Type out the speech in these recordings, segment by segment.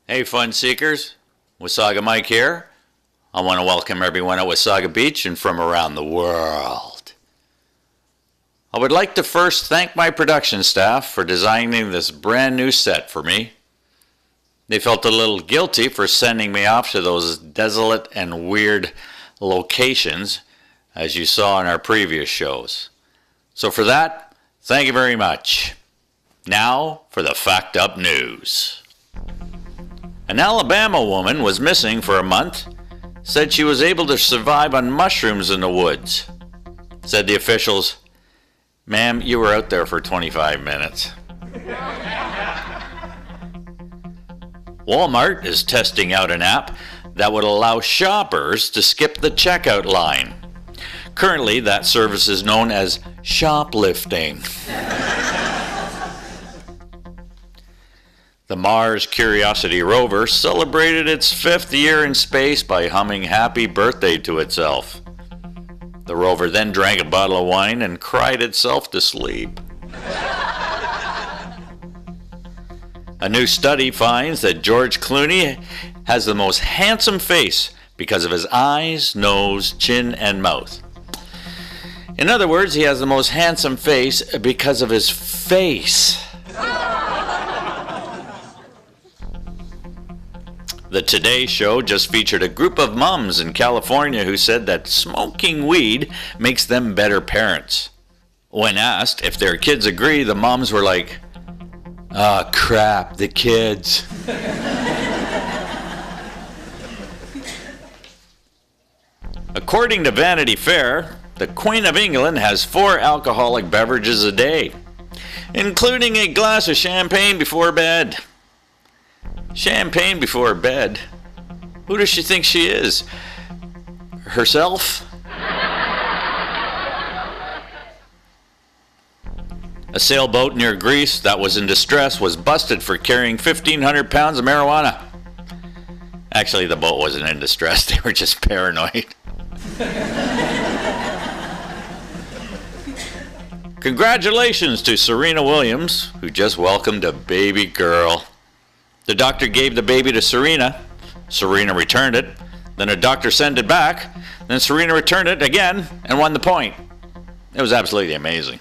Hey fun seekers, Wasaga Mike here. I want to welcome everyone at Wasaga Beach and from around the world. I would like to first thank my production staff for designing this brand new set for me. They felt a little guilty for sending me off to those desolate and weird locations as you saw in our previous shows. So for that, thank you very much. Now for the Fact Up News. An Alabama woman was missing for a month, said she was able to survive on mushrooms in the woods. Said the officials, "Ma'am, you were out there for 25 minutes. Walmart is testing out an app that would allow shoppers to skip the checkout line. Currently, that service is known as shoplifting. The Mars Curiosity rover celebrated its 5th year in space by humming happy birthday to itself. The rover then drank a bottle of wine and cried itself to sleep. A new study finds that George Clooney has the most handsome face because of his eyes, nose, chin, and mouth. In other words, he has the most handsome face because of his face. The Today Show just featured a group of moms in California who said that smoking weed makes them better parents. When asked if their kids agree, the moms were like, "Ah, crap, the kids." According to Vanity Fair, the Queen of England has 4 alcoholic beverages a day, including a glass of champagne before bed. Champagne before bed? Who does she think she is? Herself? A sailboat near Greece that was in distress was busted for carrying 1,500 pounds of marijuana. Actually, the boat wasn't in distress. They were just paranoid. Congratulations to Serena Williams, who just welcomed a baby girl. The doctor gave the baby to Serena. Serena returned it. Then a doctor sent it back. Then Serena returned it again and won the point. It was absolutely amazing.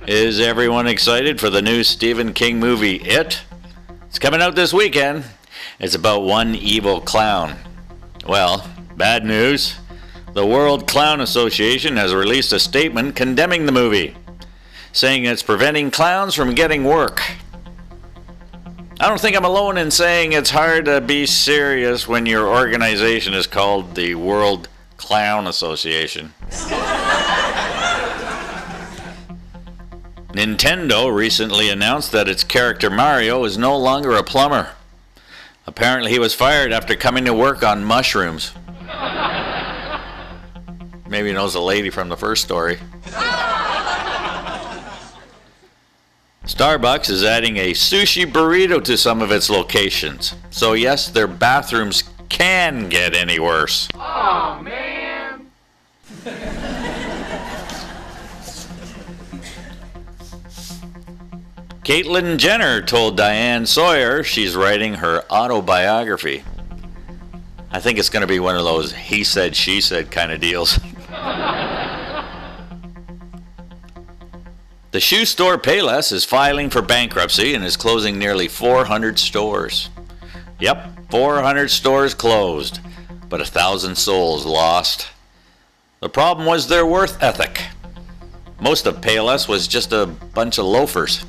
Is everyone excited for the new Stephen King movie, It? It's coming out this weekend. It's about one evil clown. Well, bad news. The World Clown Association has released a statement condemning the movie, saying it's preventing clowns from getting work. I don't think I'm alone in saying it's hard to be serious when your organization is called the World Clown Association. Nintendo recently announced that its character Mario is no longer a plumber. Apparently he was fired after coming to work on mushrooms. Maybe he knows the lady from the first story. Starbucks is adding a sushi burrito to some of its locations. So yes, their bathrooms can get any worse. Oh, man! Caitlyn Jenner told Diane Sawyer she's writing her autobiography. I think it's going to be one of those he said, she said kind of deals. The shoe store Payless is filing for bankruptcy and is closing nearly 400 stores. Yep, 400 stores closed, but 1,000 souls lost. The problem was their work ethic. Most of Payless was just a bunch of loafers.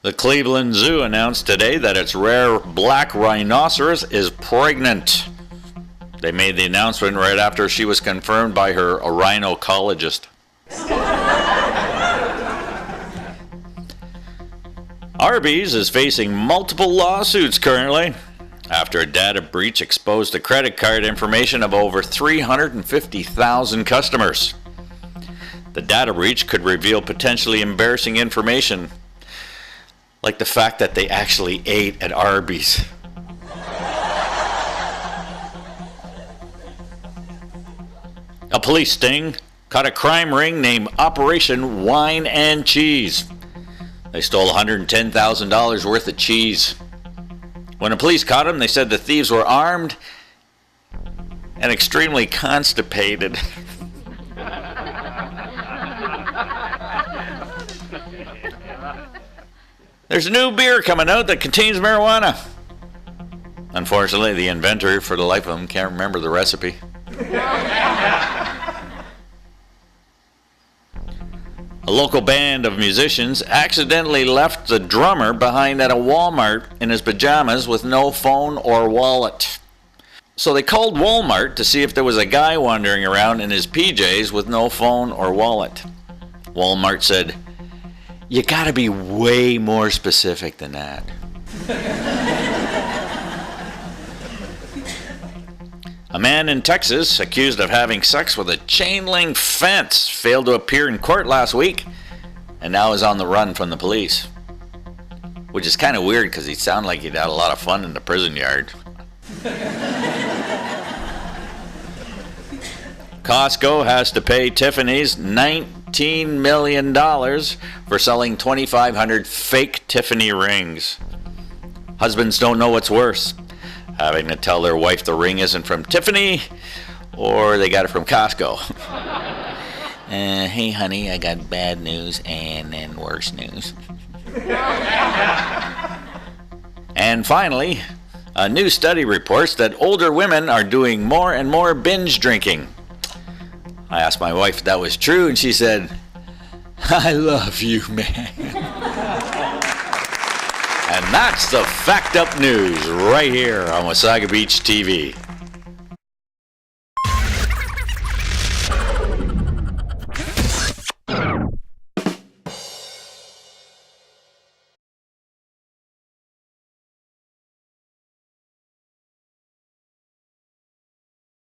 The Cleveland Zoo announced today that its rare black rhinoceros is pregnant. They made the announcement right after she was confirmed by her rhinocologist. Arby's is facing multiple lawsuits currently after a data breach exposed the credit card information of over 350,000 customers. The data breach could reveal potentially embarrassing information, like the fact that they actually ate at Arby's. A police sting caught a crime ring named Operation Wine and Cheese. They stole $110,000 worth of cheese. When the police caught them, they said the thieves were armed and extremely constipated. There's a new beer coming out that contains marijuana. Unfortunately, the inventor, for the life of him, can't remember the recipe. A local band of musicians accidentally left the drummer behind at a Walmart in his pajamas with no phone or wallet. So they called Walmart to see if there was a guy wandering around in his PJs with no phone or wallet. Walmart said, "You gotta be way more specific than that." A man in Texas accused of having sex with a chain-link fence failed to appear in court last week and now is on the run from the police. Which is kind of weird because he sounded like he'd had a lot of fun in the prison yard. Costco has to pay Tiffany's $19 million for selling 2,500 fake Tiffany rings. Husbands don't know what's worse, having to tell their wife the ring isn't from Tiffany or they got it from Costco. Hey honey, I got bad news and then worse news. And finally, a new study reports that older women are doing more and more binge drinking. I asked my wife if that was true, and she said, "I love you, man." And that's the Fact Up News right here on Wasaga Beach TV.